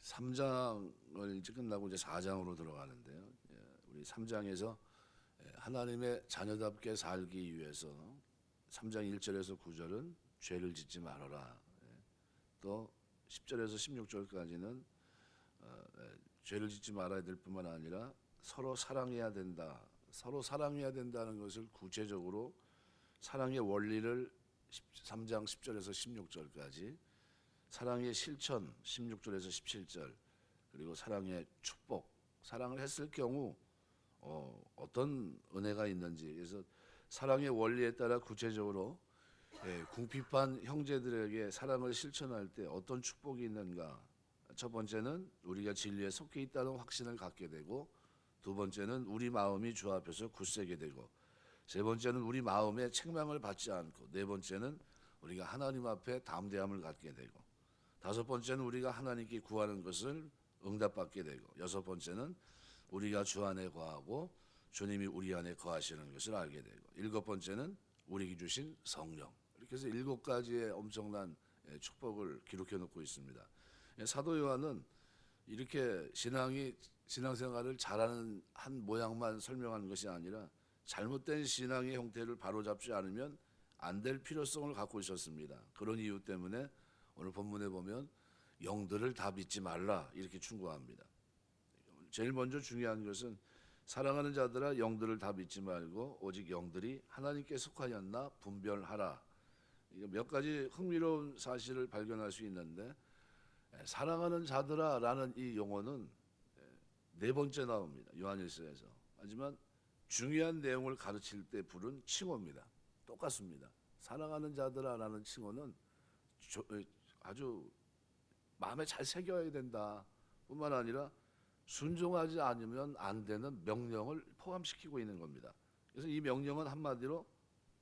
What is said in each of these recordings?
3장을 이제 끝나고 이제 4장으로 들어가는데요. 우리 3장에서 하나님의 자녀답게 살기 위해서 3장 1절에서 9절은 죄를 짓지 말아라. 또 10절에서 16절까지는 죄를 짓지 말아야 될 뿐만 아니라 서로 사랑해야 된다. 서로 사랑해야 된다는 것을 구체적으로 사랑의 원리를 3장 10절에서 16절까지, 사랑의 실천 16절에서 17절, 그리고 사랑의 축복, 사랑을 했을 경우 어떤 은혜가 있는지, 그래서 사랑의 원리에 따라 구체적으로 궁핍한 형제들에게 사랑을 실천할 때 어떤 축복이 있는가. 첫 번째는 우리가 진리에 속해 있다는 확신을 갖게 되고, 두 번째는 우리 마음이 주 앞에서 굳세게 되고, 세 번째는 우리 마음에 책망을 받지 않고, 네 번째는 우리가 하나님 앞에 담대함을 갖게 되고, 다섯 번째는 우리가 하나님께 구하는 것을 응답받게 되고, 여섯 번째는 우리가 주 안에 거하고 주님이 우리 안에 거하시는 것을 알게 되고, 일곱 번째는 우리에게 주신 성령. 이렇게 해서 7가지의 엄청난 축복을 기록해 놓고 있습니다. 사도 요한은 이렇게 신앙생활을 잘하는 한 모양만 설명하는 것이 아니라 잘못된 신앙의 형태를 바로잡지 않으면 안 될 필요성을 갖고 있었습니다. 그런 이유 때문에 오늘 본문에 보면 영들을 다 믿지 말라 이렇게 충고합니다. 제일 먼저 중요한 것은 사랑하는 자들아 영들을 다 믿지 말고 오직 영들이 하나님께 속하였나 분별하라. 몇 가지 흥미로운 사실을 발견할 수 있는데, 사랑하는 자들아 라는 이 용어는 4번째 나옵니다, 요한일서에서. 하지만 중요한 내용을 가르칠 때 부른 칭호입니다. 똑같습니다. 사랑하는 자들아 라는 칭호는 아주 마음에 잘 새겨야 된다 뿐만 아니라 순종하지 않으면 안 되는 명령을 포함시키고 있는 겁니다. 그래서 이 명령은 한마디로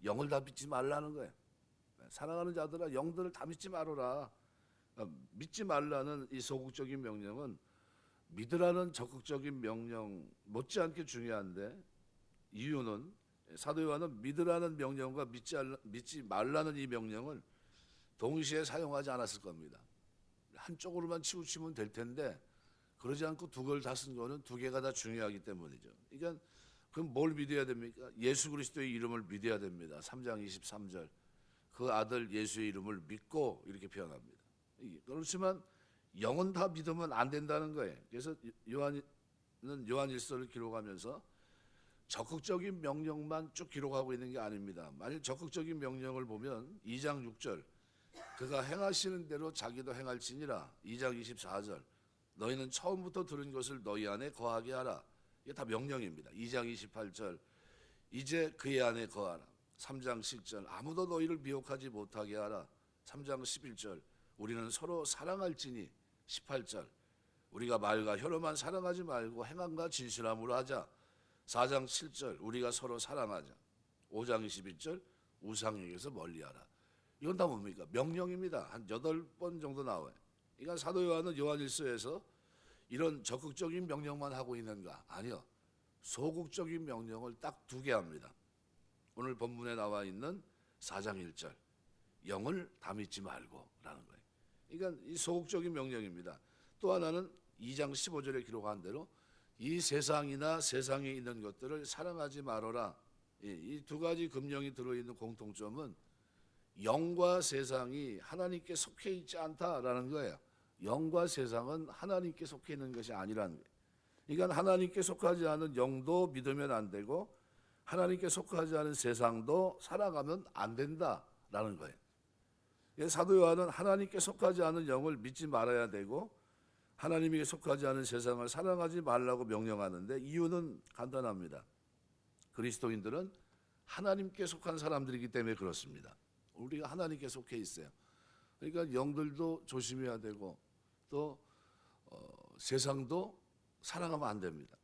영을 다 믿지 말라는 거예요. 사랑하는 자들아 영들을 다 믿지 말아라. 믿지 말라는 이 소극적인 명령은 믿으라는 적극적인 명령 못지않게 중요한데, 이유는 사도 요한은 믿으라는 명령과 믿지 말라는 이 명령을 동시에 사용하지 않았을 겁니다. 한쪽으로만 치우치면 될 텐데 그러지 않고 두 걸 다 쓴 거는 두 개가 다 중요하기 때문이죠. 그러니까 그럼 뭘 믿어야 됩니까? 예수 그리스도의 이름을 믿어야 됩니다. 3장 23절 그 아들 예수의 이름을 믿고 이렇게 표현합니다. 그렇지만 영은 다 믿으면 안 된다는 거예요. 그래서 요한은 요한일서를 기록하면서 적극적인 명령만 쭉 기록하고 있는 게 아닙니다. 만일 적극적인 명령을 보면 2장 6절 그가 행하시는 대로 자기도 행할지니라. 2장 24절 너희는 처음부터 들은 것을 너희 안에 거하게 하라. 이게 다 명령입니다. 2장 28절 이제 그의 안에 거하라. 3장 10절 아무도 너희를 미혹하지 못하게 하라. 3장 11절 우리는 서로 사랑할지니. 18절 우리가 말과 혀로만 사랑하지 말고 행함과 진실함으로 하자. 4장 7절 우리가 서로 사랑하자. 5장 21절 우상에게서 멀리하라. 이건 다 뭡니까? 명령입니다. 한 8번 정도 나와요. 그러니까 사도 요한은 요한일서에서 이런 적극적인 명령만 하고 있는가? 아니요. 소극적인 명령을 딱 2개 합니다. 오늘 본문에 나와 있는 4장 1절 영을 다 믿지 말고 라는 거예요. 그러니까 이 소극적인 명령입니다. 또 하나는 2장 15절에 기록한 대로 이 세상이나 세상에 있는 것들을 사랑하지 말아라. 이 2가지 금령이 들어있는 공통점은 영과 세상이 하나님께 속해 있지 않다라는 거예요. 영과 세상은 하나님께 속해 있는 것이 아니라는 거예요. 그러니까 하나님께 속하지 않은 영도 믿으면 안 되고 하나님께 속하지 않은 세상도 살아가면 안 된다라는 거예요. 사도 요한은 하나님께 속하지 않은 영을 믿지 말아야 되고 하나님에게 속하지 않은 세상을 사랑하지 말라고 명령하는데, 이유는 간단합니다. 그리스도인들은 하나님께 속한 사람들이기 때문에 그렇습니다. 우리가 하나님께 속해 있어요. 그러니까 영들도 조심해야 되고 또 세상도 사랑하면 안 됩니다.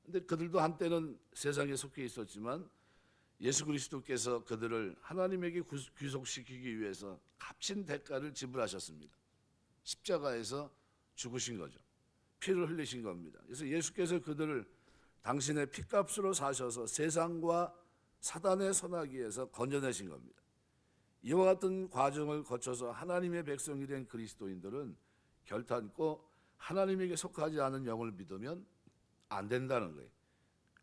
근데 그들도 한때는 세상에 속해 있었지만 예수 그리스도께서 그들을 하나님에게 귀속시키기 위해서 값진 대가를 지불하셨습니다. 십자가에서 죽으신 거죠. 피를 흘리신 겁니다. 그래서 예수께서 그들을 당신의 피값으로 사셔서 세상과 사단의 선악기에서 건져내신 겁니다. 이와 같은 과정을 거쳐서 하나님의 백성이 된 그리스도인들은 결탄코 하나님에게 속하지 않은 영을 믿으면 안 된다는 거예요.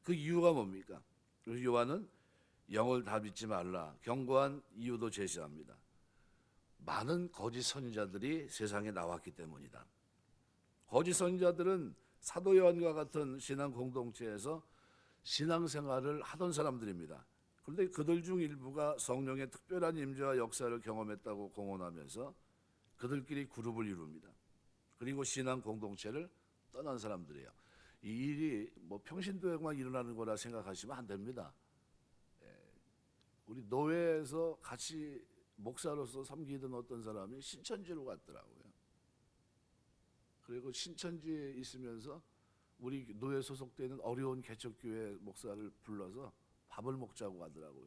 그 이유가 뭡니까? 그래서 요한은 영을 다 믿지 말라 경고한 이유도 제시합니다. 많은 거짓 선지자들이 세상에 나왔기 때문이다. 거짓 선지자들은 사도 요한과 같은 신앙 공동체에서 신앙생활을 하던 사람들입니다. 그런데 그들 중 일부가 성령의 특별한 임재와 역사를 경험했다고 공언하면서 그들끼리 그룹을 이룹니다. 그리고 신앙 공동체를 떠난 사람들이에요. 이 일이 뭐 평신도에만 일어나는 거라 생각하시면 안 됩니다. 우리 노회에서 같이 목사로서 섬기던 어떤 사람이 신천지로 갔더라고요. 그리고 신천지에 있으면서 우리 노회 소속되는 어려운 개척교회 목사를 불러서 밥을 먹자고 하더라고요.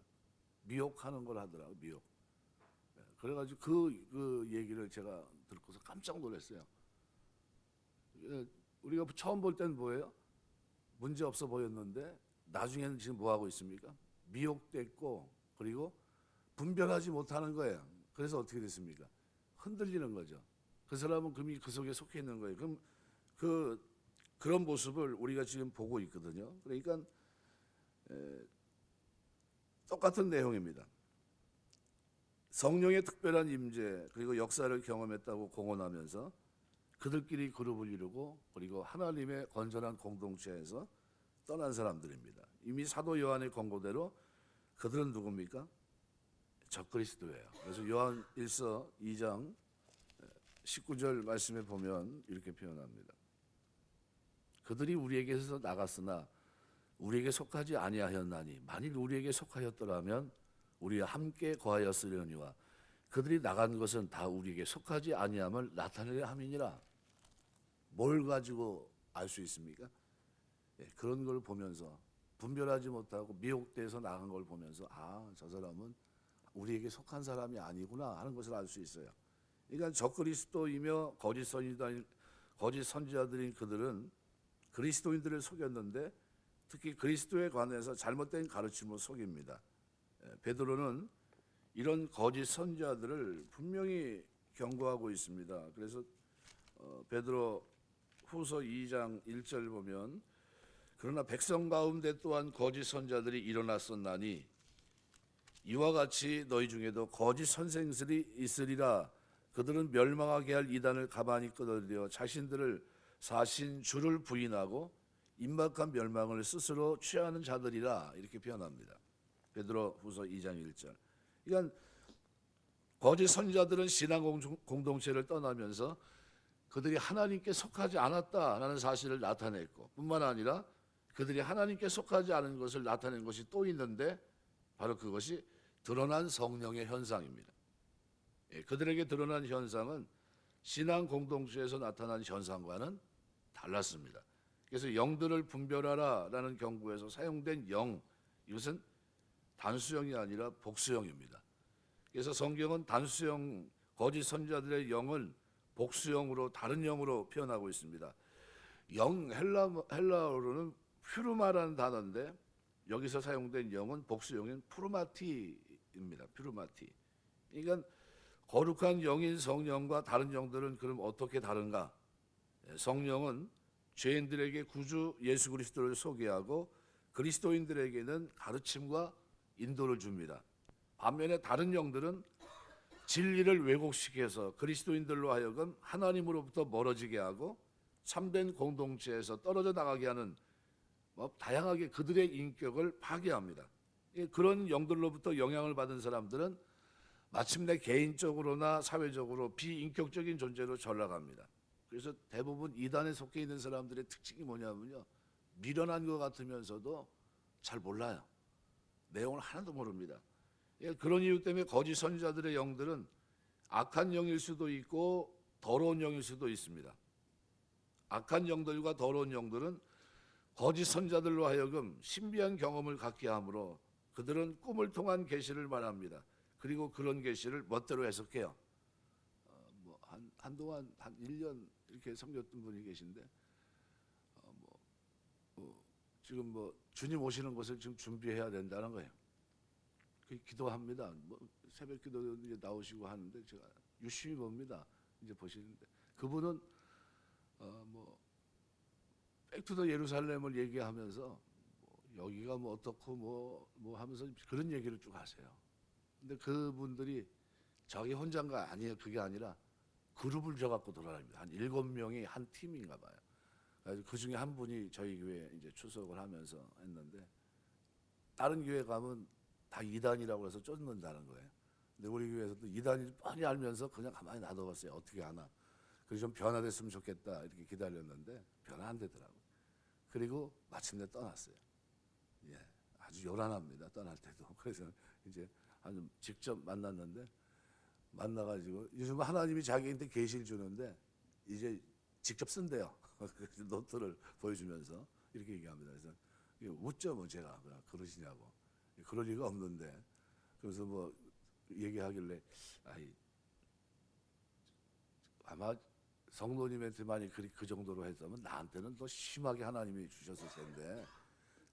미혹하는 걸 하더라고요. 미혹. 그래가지고 그 얘기를 제가 듣고서 깜짝 놀랐어요. 우리가 처음 볼 때는 뭐예요? 문제 없어 보였는데 나중에는 지금 뭐 하고 있습니까? 미혹됐고 그리고 분별하지 못하는 거예요. 그래서 어떻게 됐습니까? 흔들리는 거죠. 그 사람은 금이 그 속에 속해 있는 거예요. 그럼 그런 모습을 우리가 지금 보고 있거든요. 그러니까 똑같은 내용입니다. 성령의 특별한 임재 그리고 역사를 경험했다고 공언하면서 그들끼리 그룹을 이루고 그리고 하나님의 건전한 공동체에서 떠난 사람들입니다. 이미 사도 요한의 권고대로 그들은 누굽니까? 적그리스도예요. 그래서 요한 1서 2장 19절 말씀에 보면 이렇게 표현합니다. 그들이 우리에게서 나갔으나 우리에게 속하지 아니하였나니 만일 우리에게 속하였더라면 우리와 함께 거하였으려니와 그들이 나간 것은 다 우리에게 속하지 아니함을 나타내려 함이니라. 뭘 가지고 알 수 있습니까? 그런 걸 보면서 분별하지 못하고 미혹돼서 나간 걸 보면서 저 사람은 우리에게 속한 사람이 아니구나 하는 것을 알 수 있어요. 그러니까 적그리스도이며 거짓 선지자들인 그들은 그리스도인들을 속였는데 특히 그리스도에 관해서 잘못된 가르침을 속입니다. 베드로는 이런 거짓 선지자들을 분명히 경고하고 있습니다. 그래서 베드로 후서 2장 1절 보면 그러나 백성 가운데 또한 거짓 선지자들이 일어났었나니 이와 같이 너희 중에도 거짓 선생들이 있으리라. 그들은 멸망하게 할 이단을 가만히 끌어들여 자신들을 사신 주를 부인하고 임박한 멸망을 스스로 취하는 자들이라 이렇게 표현합니다. 베드로 후서 2장 1절. 그러니까 거짓 선지자들은 신앙 공동체를 떠나면서 그들이 하나님께 속하지 않았다라는 사실을 나타냈고 뿐만 아니라 그들이 하나님께 속하지 않은 것을 나타낸 것이 또 있는데 바로 그것이 드러난 성령의 현상입니다. 그들에게 드러난 현상은 신앙 공동체에서 나타난 현상과는 달랐습니다. 그래서 영들을 분별하라라는 경고에서 사용된 영, 이것은 단수형이 아니라 복수형입니다. 그래서 성경은 단수형 거짓 선지자들의 영을 복수형으로 다른 영으로 표현하고 있습니다. 영 헬라어로는 퓨르마라는 단어인데 여기서 사용된 영은 복수형인 푸르마티입니다. 푸르마티. 그러니까 거룩한 영인 성령과 다른 영들은 그럼 어떻게 다른가? 성령은 죄인들에게 구주 예수 그리스도를 소개하고 그리스도인들에게는 가르침과 인도를 줍니다. 반면에 다른 영들은 진리를 왜곡시켜서 그리스도인들로 하여금 하나님으로부터 멀어지게 하고 참된 공동체에서 떨어져 나가게 하는 다양하게 그들의 인격을 파괴합니다. 그런 영들로부터 영향을 받은 사람들은 마침내 개인적으로나 사회적으로 비인격적인 존재로 전락합니다. 그래서 대부분 이단에 속해 있는 사람들의 특징이 뭐냐면요, 미련한 것 같으면서도 잘 몰라요. 내용을 하나도 모릅니다. 그런 이유 때문에 거짓 선지자들의 영들은 악한 영일 수도 있고 더러운 영일 수도 있습니다. 악한 영들과 더러운 영들은 거짓 선지자들로 하여금 신비한 경험을 갖게 하므로 그들은 꿈을 통한 계시를 말합니다. 그리고 그런 계시를 멋대로 해석해요. 한동안 한 1년 이렇게 섬겼던 분이 계신데 지금 주님 오시는 것을 지금 준비해야 된다는 거예요. 기도합니다. 새벽 기도 이제 나오시고 하는데 제가 유심히 봅니다. 이제 보시는데 그분은 뭐 백투더 예루살렘을 얘기하면서 여기가 뭐 어떻고 뭐 하면서 그런 얘기를 쭉 하세요. 근데 그분들이 자기 혼자가 아니에요. 그게 아니라 그룹을 져갖고 돌아다닙니다. 한 7명이 한 팀인가 봐요. 그래서 그 중에 한 분이 저희 교회 이제 출석을 하면서 했는데, 다른 교회 가면 다 이단이라고 해서 쫓는다는 거예요. 근데 우리 교회에서도 이단이 뻔히 알면서 그냥 가만히 놔둬봤어요. 어떻게 하나. 그래서 좀 변화됐으면 좋겠다 이렇게 기다렸는데 변화 안 되더라고요. 그리고 마침내 떠났어요. 예, 아주 요란합니다. 떠날 때도. 그래서 이제 아주 직접 만났는데, 만나가지고 요즘 하나님이 자기한테 계시를 주는데 이제 직접 쓴대요. 그래서 노트를 보여주면서 이렇게 얘기합니다. 그래서 웃죠, 뭐 제가 그러시냐고. 그럴 리가 없는데. 그래서 뭐 얘기하길래, 아이, 아마 성도님한테만이 그 정도로 했다면 나한테는 더 심하게 하나님이 주셨을 텐데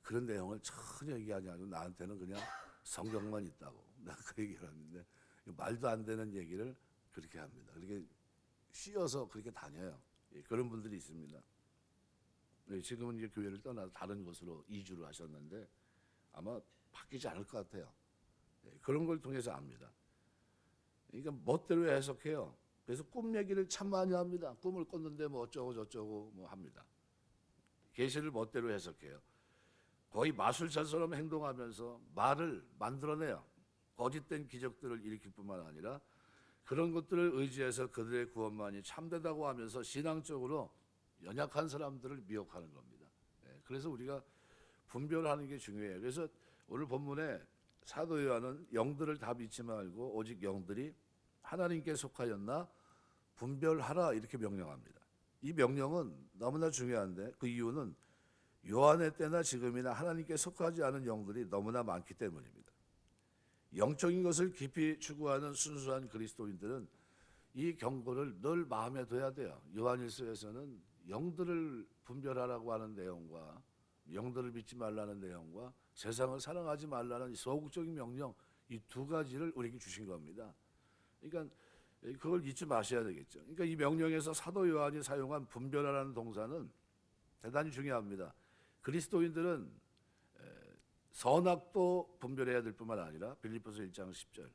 그런 내용을 전혀 얘기하지 않고 나한테는 그냥 성경만 있다고 내가 그 얘기를 하는데, 말도 안 되는 얘기를 그렇게 합니다. 그렇게 씌어서 그렇게 다녀요. 예, 그런 분들이 있습니다. 네, 지금은 이제 교회를 떠나서 다른 곳으로 이주를 하셨는데 아마 바뀌지 않을 것 같아요. 예, 그런 걸 통해서 압니다. 그러니까 멋대로 해석해요. 그래서 꿈 얘기를 참 많이 합니다. 꿈을 꿨는데 뭐 어쩌고 저쩌고 뭐 합니다. 계시를 멋대로 해석해요. 거의 마술사처럼 행동하면서 말을 만들어내요. 거짓된 기적들을 일으킬 뿐만 아니라 그런 것들을 의지해서 그들의 구원만이 참되다고 하면서 신앙적으로 연약한 사람들을 미혹하는 겁니다. 예, 그래서 우리가 분별하는 게 중요해요. 그래서 오늘 본문에 사도 요한은 영들을 다 믿지 말고 오직 영들이 하나님께 속하였나 분별하라 이렇게 명령합니다. 이 명령은 너무나 중요한데 그 이유는 요한의 때나 지금이나 하나님께 속하지 않은 영들이 너무나 많기 때문입니다. 영적인 것을 깊이 추구하는 순수한 그리스도인들은 이 경고를 늘 마음에 둬야 돼요. 요한일서에서는 영들을 분별하라고 하는 내용과 영들을 믿지 말라는 내용과 세상을 사랑하지 말라는 소극적인 명령, 이 두 가지를 우리에게 주신 겁니다. 그러니까 그걸 잊지 마셔야 되겠죠. 그러니까 이 명령에서 사도 요한이 사용한 분별하라는 동사는 대단히 중요합니다. 그리스도인들은 선악도 분별해야 될 뿐만 아니라 빌립보서 1장 10절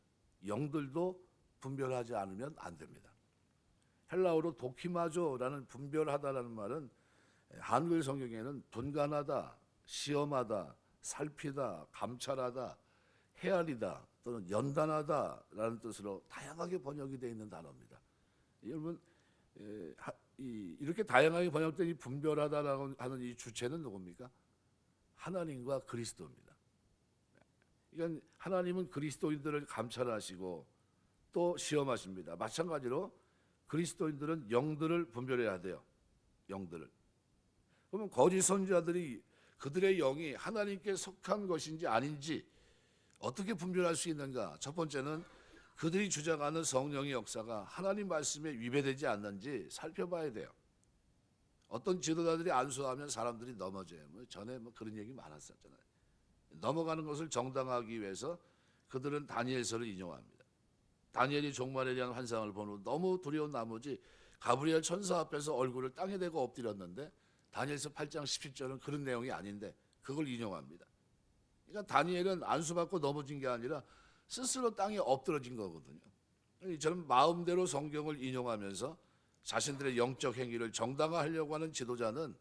영들도 분별하지 않으면 안 됩니다. 헬라어로 도키마조라는 분별하다라는 말은 한글 성경에는 분간하다, 시험하다, 살피다, 감찰하다, 헤아리다 또는 연단하다라는 뜻으로 다양하게 번역이 되어 있는 단어입니다. 여러분 이렇게 다양하게 번역된 이 분별하다라고 하는 이 주체는 누굽니까? 하나님과 그리스도입니다. 그러니까 하나님은 그리스도인들을 감찰하시고 또 시험하십니다. 마찬가지로 그리스도인들은 영들을 분별해야 돼요. 영들을. 그러면 거짓 선지자들이 그들의 영이 하나님께 속한 것인지 아닌지 어떻게 분별할 수 있는가? 첫 번째는 그들이 주장하는 성령의 역사가 하나님 말씀에 위배되지 않는지 살펴봐야 돼요. 어떤 지도자들이 안수하면 사람들이 넘어져요. 전에 그런 얘기 많았었잖아요. 넘어가는 것을 정당화하기 위해서 그들은 다니엘서를 인용합니다. 다니엘이 종말에 대한 환상을 본 후 너무 두려운 나머지 가브리엘 천사 앞에서 얼굴을 땅에 대고 엎드렸는데 다니엘서 8장 17절은 그런 내용이 아닌데 그걸 인용합니다. 그러니까 다니엘은 안수받고 넘어진 게 아니라 스스로 땅에 엎드러진 거거든요. 저는 마음대로 성경을 인용하면서 자신들의 영적 행위를 정당화하려고 하는 지도자는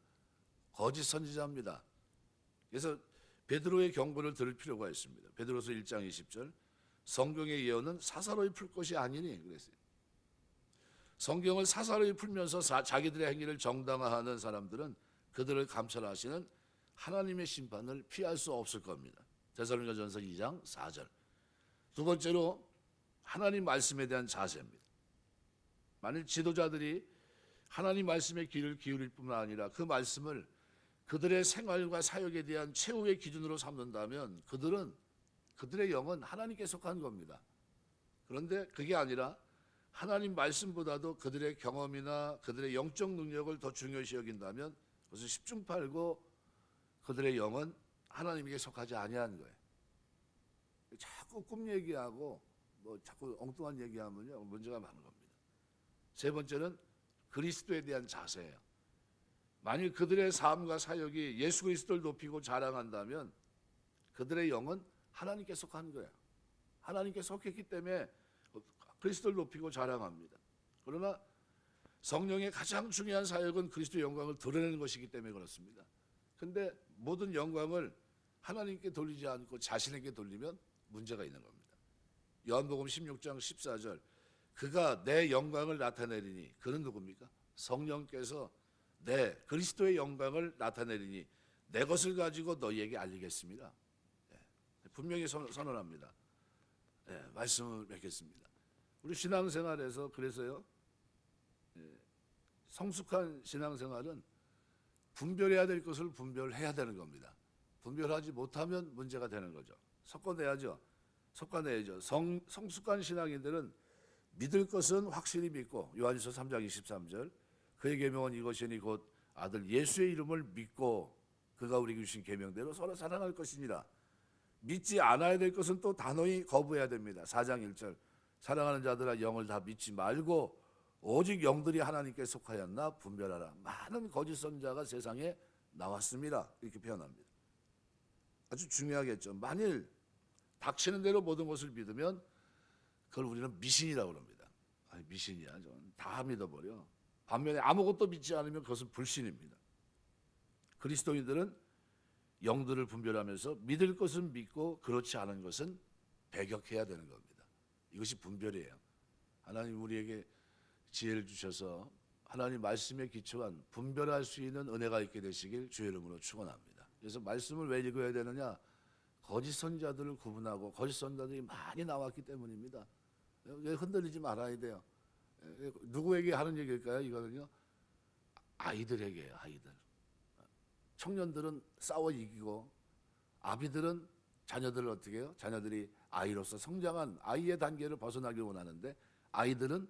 거짓 선지자입니다. 그래서 베드로의 경고를 들을 필요가 있습니다. 베드로서 1장 20절 성경의 예언은 사사로이 풀 것이 아니니 그랬어요. 성경을 사사로이 풀면서 자기들의 행위를 정당화하는 사람들은 그들을 감찰하시는 하나님의 심판을 피할 수 없을 겁니다. 데살로니가전서 2장 4절. 두 번째로 하나님 말씀에 대한 자세입니다. 만일 지도자들이 하나님 말씀에 귀를 기울일 뿐만 아니라 그 말씀을 그들의 생활과 사역에 대한 최후의 기준으로 삼는다면 그들의 영은 하나님께 속한 겁니다. 그런데 그게 아니라 하나님 말씀보다도 그들의 경험이나 그들의 영적 능력을 더 중요시 여긴다면 그것은 십중팔구 그들의 영은 하나님에게 속하지 아니하는 거예요. 자꾸 꿈 얘기하고 자꾸 엉뚱한 얘기하면요 문제가 많은 겁니다. 세 번째는 그리스도에 대한 자세예요. 만일 그들의 삶과 사역이 예수 그리스도를 높이고 자랑한다면 그들의 영은 하나님께 속한 거예요. 하나님께 속했기 때문에 그리스도를 높이고 자랑합니다. 그러나 성령의 가장 중요한 사역은 그리스도의 영광을 드러내는 것이기 때문에 그렇습니다. 근데 모든 영광을 하나님께 돌리지 않고 자신에게 돌리면 문제가 있는 겁니다. 요한복음 16장 14절, 그가 내 영광을 나타내리니, 그는 누굽니까? 성령께서 내 그리스도의 영광을 나타내리니 내 것을 가지고 너희에게 알리겠습니다. 분명히 선언합니다. 말씀을 맺겠습니다. 우리 신앙생활에서 그래서요, 성숙한 신앙생활은 분별해야 될 것을 분별해야 되는 겁니다. 분별하지 못하면 문제가 되는 거죠. 섞어내야죠. 성숙한 신앙인들은 믿을 것은 확실히 믿고, 요한일서 3장 23절, 그의 계명은 이것이니 곧 아들 예수의 이름을 믿고 그가 우리에게 주신 계명대로 서로 사랑할 것이니라. 믿지 않아야 될 것은 또 단호히 거부해야 됩니다. 4장 1절, 사랑하는 자들아 영을 다 믿지 말고 오직 영들이 하나님께 속하였나 분별하라. 많은 거짓 선자가 세상에 나왔습니다. 이렇게 표현합니다. 아주 중요하겠죠. 만일 닥치는 대로 모든 것을 믿으면 그걸 우리는 미신이라고 합니다. 아니, 미신이야. 다 믿어버려. 반면에 아무것도 믿지 않으면 그것은 불신입니다. 그리스도인들은 영들을 분별하면서 믿을 것은 믿고 그렇지 않은 것은 배격해야 되는 겁니다. 이것이 분별이에요. 하나님 우리에게 지혜를 주셔서 하나님 말씀에 기초한 분별할 수 있는 은혜가 있게 되시길 주의 이름으로 축원합니다. 그래서 말씀을 왜 읽어야 되느냐? 거짓 선자들을 구분하고 거짓 선자들이 많이 나왔기 때문입니다. 흔들리지 말아야 돼요. 누구에게 하는 얘기일까요? 이거는요, 아이들에게요. 아이들. 청년들은 싸워 이기고, 아비들은 자녀들을 어떻게 해요? 자녀들이 아이로서 성장한 아이의 단계를 벗어나길 원하는데, 아이들은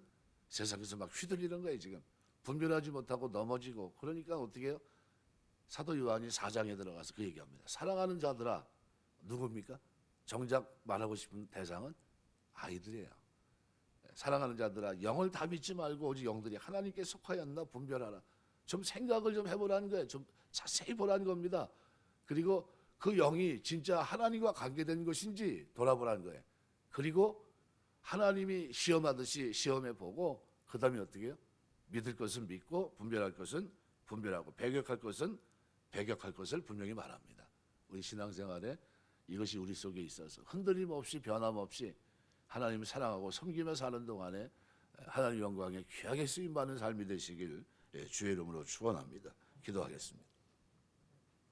세상에서 막 휘둘리는 거예요. 지금 분별하지 못하고 넘어지고. 그러니까 어떻게 해요? 사도 요한이 4장에 들어가서 그 얘기합니다. 사랑하는 자들아, 누굽니까? 정작 말하고 싶은 대상은 아이들이에요. 사랑하는 자들아, 영을 다 믿지 말고 오직 영들이 하나님께 속하였나 분별하라. 좀 생각을 좀 해보라는 거예요. 좀 자세히 보라는 겁니다. 그리고 그 영이 진짜 하나님과 관계된 것인지 돌아보라는 거예요. 그리고 하나님이 시험하듯이 시험해 보고 그 다음에 어떻게 해요? 믿을 것은 믿고 분별할 것은 분별하고 배격할 것은 배격할 것을 분명히 말합니다. 우리 신앙생활에 이것이 우리 속에 있어서 흔들림 없이 변함없이 하나님을 사랑하고 섬기며 사는 동안에 하나님 영광에 귀하게 쓰임받는 삶이 되시길 주의 이름으로 축원합니다. 기도하겠습니다.